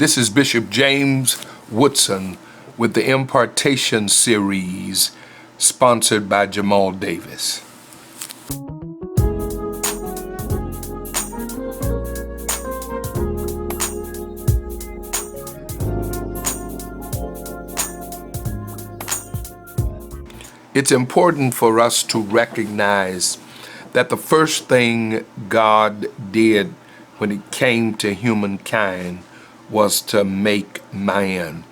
This is Bishop James Woodson with the Impartation series sponsored by Jamal Davis. It's important for us to recognize that the first thing God did when it came to humankind was to make man.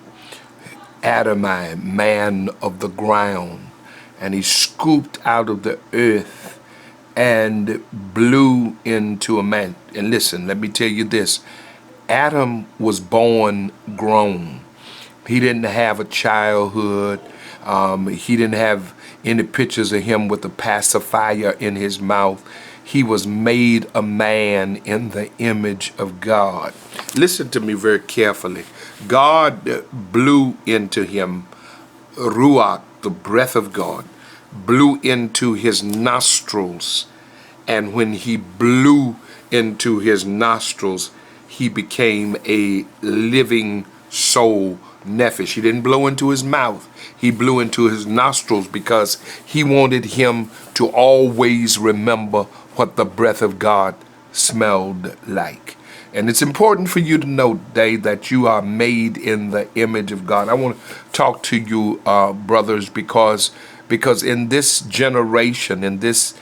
Adam, man of the ground, and he scooped out of the earth and blew into a man. And listen, let me tell you this. Adam was born grown. He didn't have a childhood. He didn't have any pictures of him with a pacifier in his mouth. He was made a man in the image of God. Listen to me very carefully. God blew into him ruach, the breath of God, blew into his nostrils. And when he blew into his nostrils, he became a living soul, nephesh. He didn't blow into his mouth. He blew into his nostrils because he wanted him to always remember what the breath of God smelled like. And it's important for you to know today that you are made in the image of God. I want to talk to you, brothers, because in this generation, in this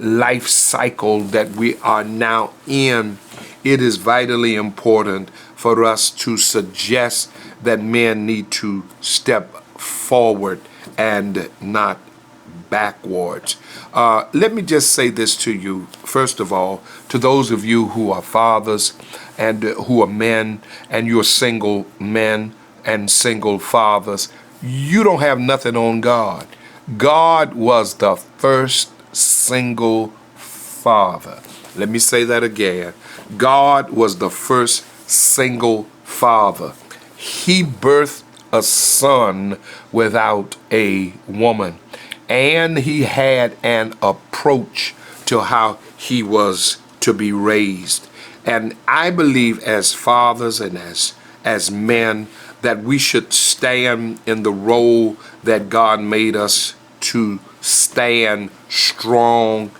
life cycle that we are now in, it is vitally important for us to suggest that men need to step forward and not backwards. Let me just say this to you, first of all, to those of you who are fathers and who are men, and you're single men and single fathers, you don't have nothing on God. God was the first single father. Let me say that again. God was the first single father. He birthed a son without a woman. And he had an approach to how he was to be raised. And I believe as fathers and as men that we should stand in the role that God made us to stand strong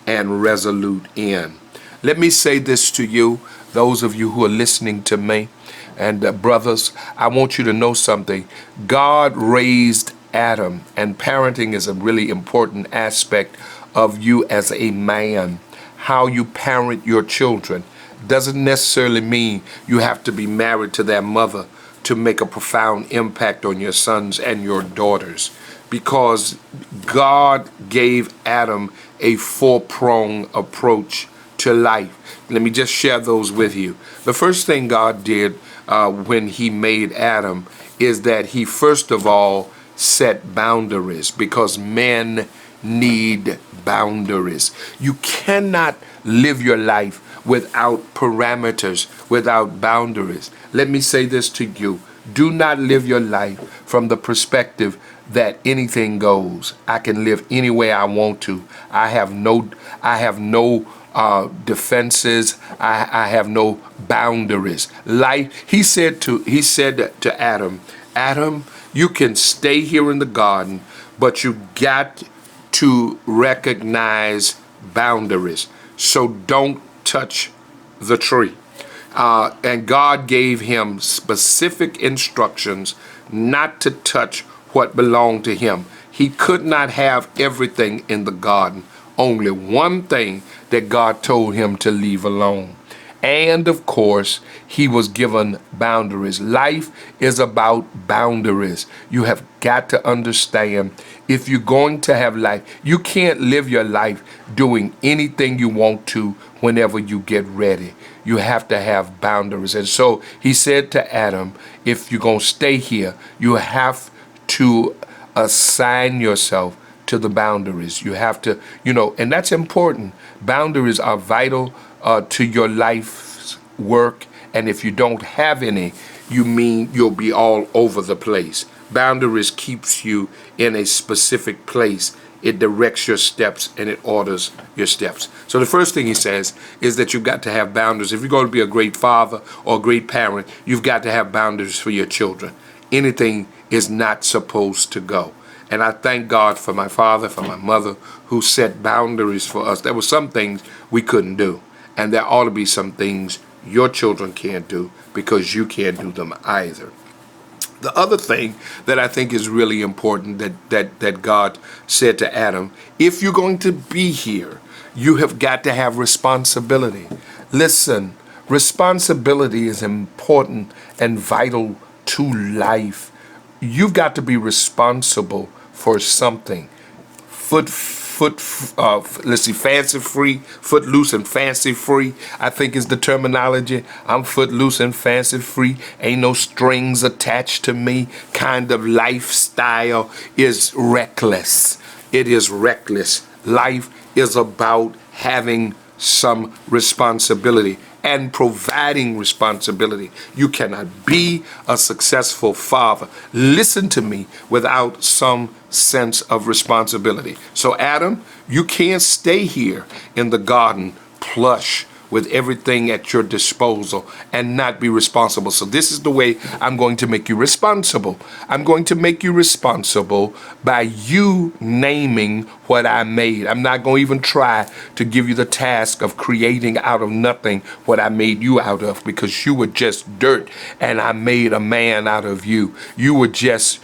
and resolute in. Let me say this to you, those of you who are listening to me, and brothers, I want you to know something. God raised Adam, and parenting is a really important aspect of you as a man. How you parent your children doesn't necessarily mean you have to be married to their mother to make a profound impact on your sons and your daughters, because God gave Adam a four-pronged approach to life. Let me just share those with you. The first thing God did when he made Adam is that he first of all set boundaries, because men need boundaries. You cannot live your life without parameters, without boundaries. Let me say this to you. Do not live your life from the perspective that anything goes. I can live any way I want to. I have no defenses. I have no boundaries. Life, he said to Adam, Adam, you can stay here in the garden, but you got to recognize boundaries. So don't touch the tree. And God gave him specific instructions not to touch what belonged to him. He could not have everything in the garden. Only one thing that God told him to leave alone. And of course, he was given boundaries. Life is about boundaries. You have got to understand, if you're going to have life, you can't live your life doing anything you want to whenever you get ready. You have to have boundaries. And so he said to Adam, if you're going to stay here, you have to assign yourself to the boundaries. You have to, and that's important. Boundaries are vital to your life's work. And if you don't have any, you mean you'll be all over the place. Boundaries keeps you in a specific place it directs your steps, and it orders your steps. So the first thing he says is that you've got to have boundaries. If you're going to be a great father or a great parent, you've got to have boundaries for your children. Anything is not supposed to go. And I thank God for my father, for my mother, who set boundaries for us. There were some things we couldn't do. And there ought to be some things your children can't do because you can't do them either. The other thing that I think is really important that God said to Adam, if you're going to be here, you have got to have responsibility. Listen, responsibility is important and vital to life. You've got to be responsible for something. Fancy free, footloose and fancy free, I think is the terminology. I'm footloose and fancy free. Ain't no strings attached to me. Kind of lifestyle is reckless. It is reckless. Life is about having some responsibility and providing responsibility. You cannot be a successful father, listen to me, without some sense of responsibility. So Adam, you can't stay here in the garden plush with everything at your disposal and not be responsible. So this is the way I'm going to make you responsible. I'm going to make you responsible by you naming what I made. I'm not going to even try to give you the task of creating out of nothing what I made you out of, because you were just dirt and I made a man out of you. You were just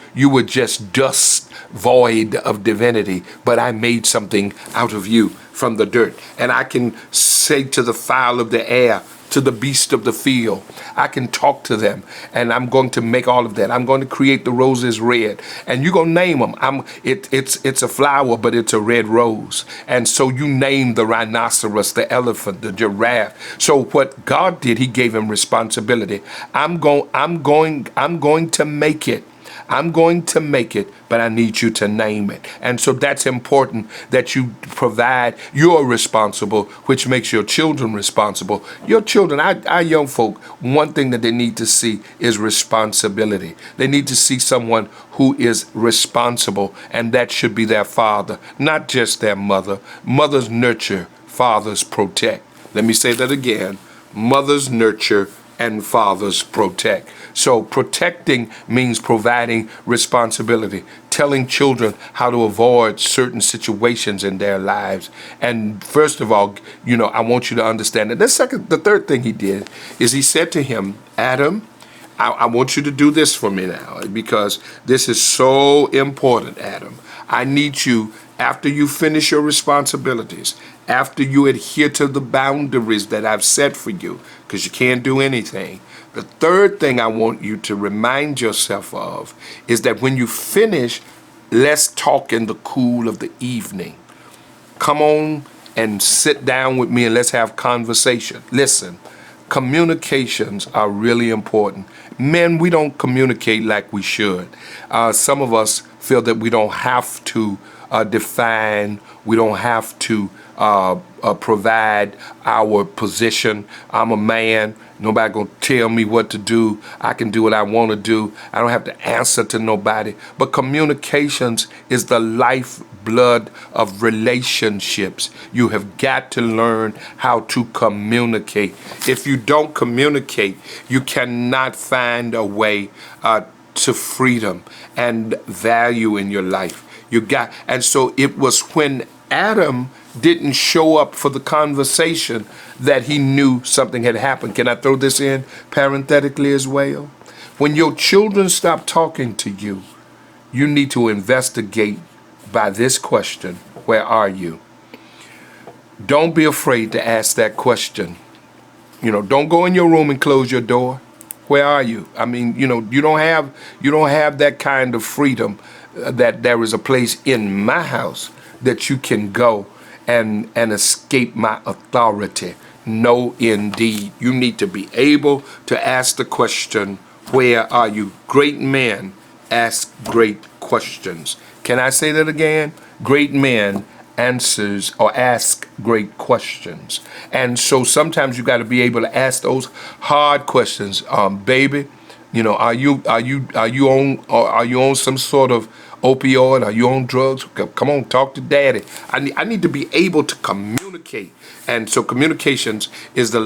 dust void of divinity, but I made something out of you from the dirt. And I can say to the fowl of the air, to the beast of the field, I can talk to them, and I'm going to make all of that. I'm going to create the roses red, and you're going to name them. It's a flower, but it's a red rose. And so you name the rhinoceros, the elephant, the giraffe. So what God did, he gave him responsibility. I'm going to make it. I'm going to make it, but I need you to name it. And so that's important that you provide. You're responsible, which makes your children responsible. Your children, our young folk, one thing that they need to see is responsibility. They need to see someone who is responsible, and that should be their father, not just their mother. Mothers nurture, fathers protect. Let me say that again. Mothers nurture and fathers protect. So protecting means providing responsibility, telling children how to avoid certain situations in their lives. And first of all, I want you to understand that. The third thing he did is he said to him, Adam, I want you to do this for me now, because this is so important, Adam. I need you, after you finish your responsibilities, after you adhere to the boundaries that I've set for you, because you can't do anything. The third thing I want you to remind yourself of is that when you finish, let's talk in the cool of the evening. Come on and sit down with me and let's have conversation. Listen, communications are really important. Men, we don't communicate like we should. Some of us feel that we don't have to define, we don't have to provide our position. I'm a man. Nobody gonna tell me what to do. I can do what I want to do. I don't have to answer to nobody. But communications is the lifeblood of relationships. You have got to learn how to communicate. If you don't communicate, you cannot find a way to freedom and value in your life. And so it was when Adam didn't show up for the conversation that he knew something had happened. Can I throw this in parenthetically as well? When your children stop talking to you, you need to investigate by this question: where are you? Don't be afraid to ask that question. Don't go in your room and close your door. Where are you? I mean, you don't have that kind of freedom that there is a place in my house that you can go and escape my authority. No, indeed. You need to be able to ask the question, where are you? Great men ask great questions. Can I say that again? Great men answers or ask great questions. And so sometimes you got to be able to ask those hard questions. Baby, are you on some sort of opioid? Are you on drugs? Come on, talk to daddy. I need to be able to communicate. And so communications is the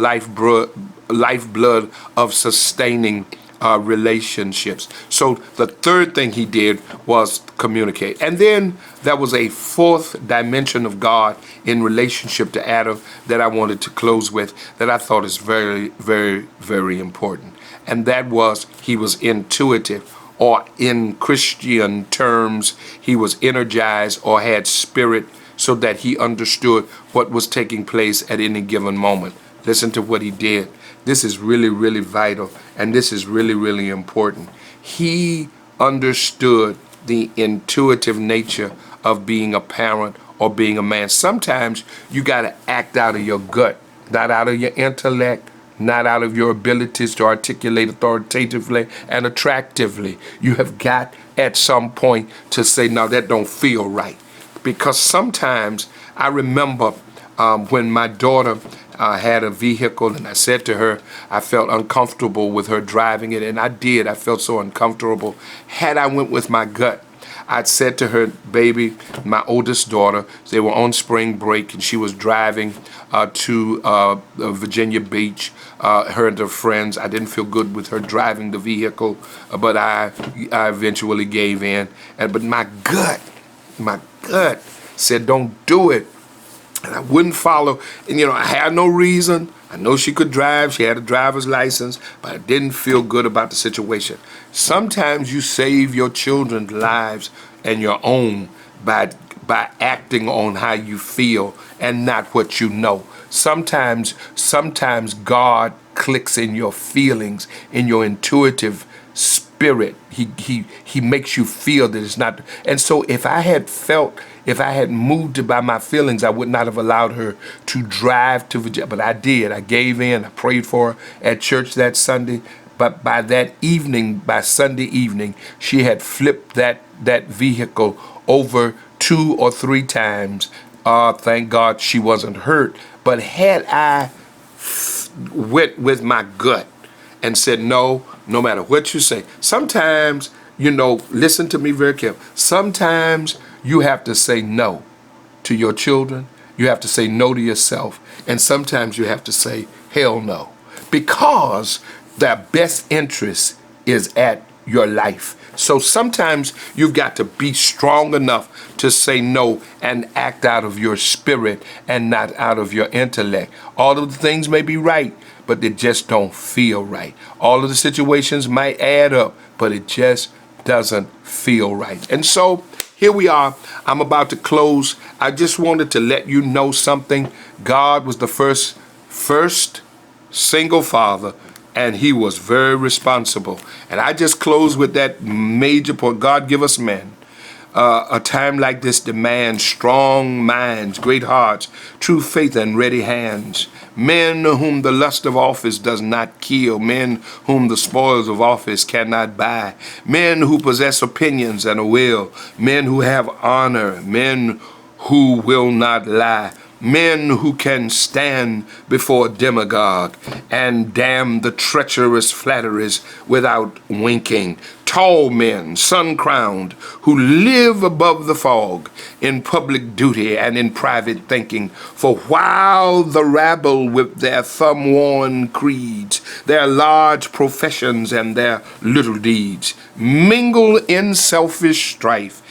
lifeblood of sustaining relationships. So the third thing he did was communicate. And then there was a fourth dimension of God in relationship to Adam that I wanted to close with, that I thought is very, very, very important. And that was, he was intuitive, or in Christian terms, he was energized or had spirit, so that he understood what was taking place at any given moment. Listen to what he did. This is really, really vital, and this is really, really important. He understood the intuitive nature of being a parent or being a man. Sometimes you got to act out of your gut, not out of your intellect, not out of your abilities to articulate authoritatively and attractively. You have got at some point to say, no, that don't feel right. Because sometimes I remember when my daughter had a vehicle, and I said to her, I felt uncomfortable with her driving it, and I did. I felt so uncomfortable. Had I went with my gut, I'd said to her, baby, my oldest daughter, they were on spring break, and she was driving to Virginia Beach, her and her friends. I didn't feel good with her driving the vehicle, but I eventually gave in. But my gut said, don't do it. And I wouldn't follow. And, I had no reason. I know she could drive. She had a driver's license, but I didn't feel good about the situation. Sometimes you save your children's lives and your own by acting on how you feel and not what you know. Sometimes God clicks in your feelings, in your intuitive spirit. He makes you feel that it's not. And so if I had moved by my feelings, I would not have allowed her to drive to Virginia. But I did. I gave in. I prayed for her at church that Sunday. But by that evening, by Sunday evening, she had flipped that vehicle over 2 or 3 times. Thank God she wasn't hurt. But had I went with my gut and said, no matter what you say, sometimes, listen to me very carefully. Sometimes you have to say no to your children. You have to say no to yourself. And sometimes you have to say hell no, because their best interest is at your life. So sometimes you've got to be strong enough to say no and act out of your spirit and not out of your intellect. All of the things may be right, but they just don't feel right. All of the situations might add up, but it just doesn't feel right. And so here we are. I'm about to close. I just wanted to let you know something. God was the first single father, and he was very responsible. And I just close with that major point. God give us men. A time like this demands strong minds, great hearts, true faith, and ready hands. Men whom the lust of office does not kill. Men whom the spoils of office cannot buy. Men who possess opinions and a will. Men who have honor. Men who will not lie. Men who can stand before a demagogue and damn the treacherous flatteries without winking. Tall men, sun-crowned, who live above the fog in public duty and in private thinking. For while the rabble with their thumb-worn creeds, their large professions and their little deeds, mingle in selfish strife,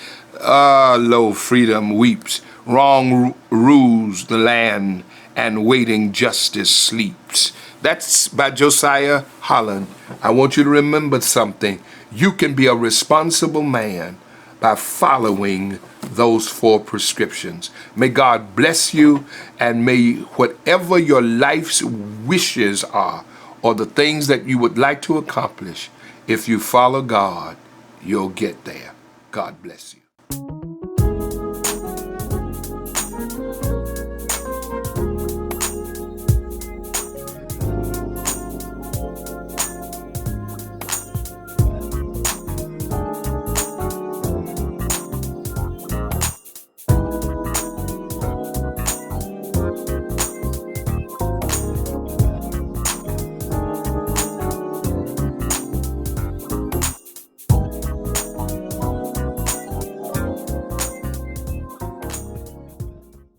lo, freedom weeps. Wrong rules the land, and waiting justice sleeps. That's by Josiah Holland. I want you to remember something. You can be a responsible man by following those 4 prescriptions. May God bless you, and may whatever your life's wishes are, or the things that you would like to accomplish, if you follow God, you'll get there. God bless you.